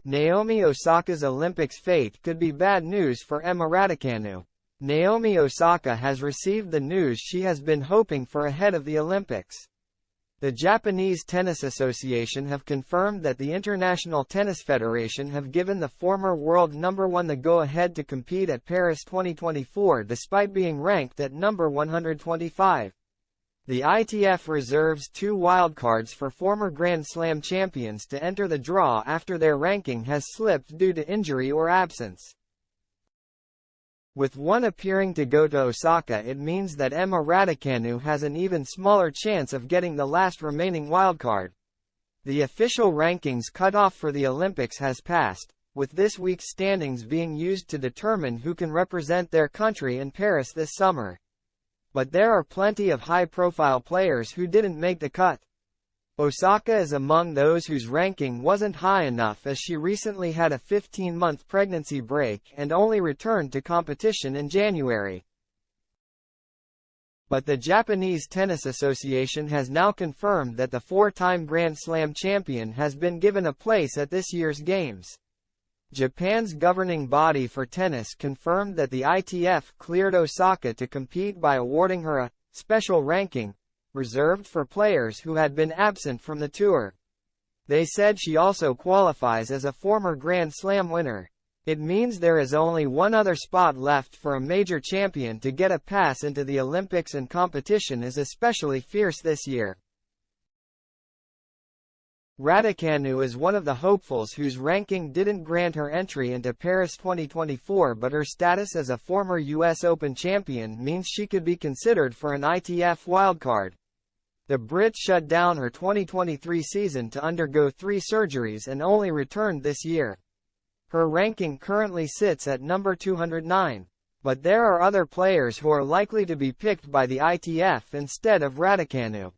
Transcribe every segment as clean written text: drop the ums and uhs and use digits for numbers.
Naomi Osaka's Olympics fate could be bad news for Emma Raducanu. Naomi Osaka has received the news she has been hoping for ahead of the Olympics. The Japanese Tennis Association have confirmed that the International Tennis Federation have given the former world number 1 the go-ahead to compete at Paris 2024 despite being ranked at number 125. The ITF reserves 2 wildcards for former Grand Slam champions to enter the draw after their ranking has slipped due to injury or absence. With one appearing to go to Osaka, it means that Emma Raducanu has an even smaller chance of getting the last remaining wildcard. The official rankings cutoff for the Olympics has passed, with this week's standings being used to determine who can represent their country in Paris this summer. But there are plenty of high-profile players who didn't make the cut. Osaka is among those whose ranking wasn't high enough as she recently had a 15-month pregnancy break and only returned to competition in January. But the Japanese Tennis Association has now confirmed that the 4-time Grand Slam champion has been given a place at this year's Games. Japan's governing body for tennis confirmed that the ITF cleared Osaka to compete by awarding her a special ranking, reserved for players who had been absent from the tour. They said she also qualifies as a former Grand Slam winner. It means there is only one other spot left for a major champion to get a pass into the Olympics, and competition is especially fierce this year. Raducanu is one of the hopefuls whose ranking didn't grant her entry into Paris 2024, but her status as a former US Open champion means she could be considered for an ITF wildcard. The Brit shut down her 2023 season to undergo 3 surgeries and only returned this year. Her ranking currently sits at number 209, but there are other players who are likely to be picked by the ITF instead of Raducanu.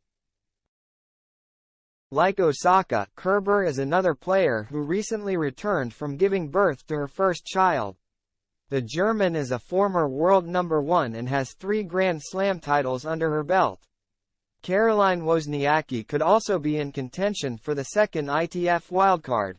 Like Osaka, Kerber is another player who recently returned from giving birth to her first child. The German is a former world number 1 and has 3 Grand Slam titles under her belt. Caroline Wozniacki could also be in contention for the second ITF wildcard.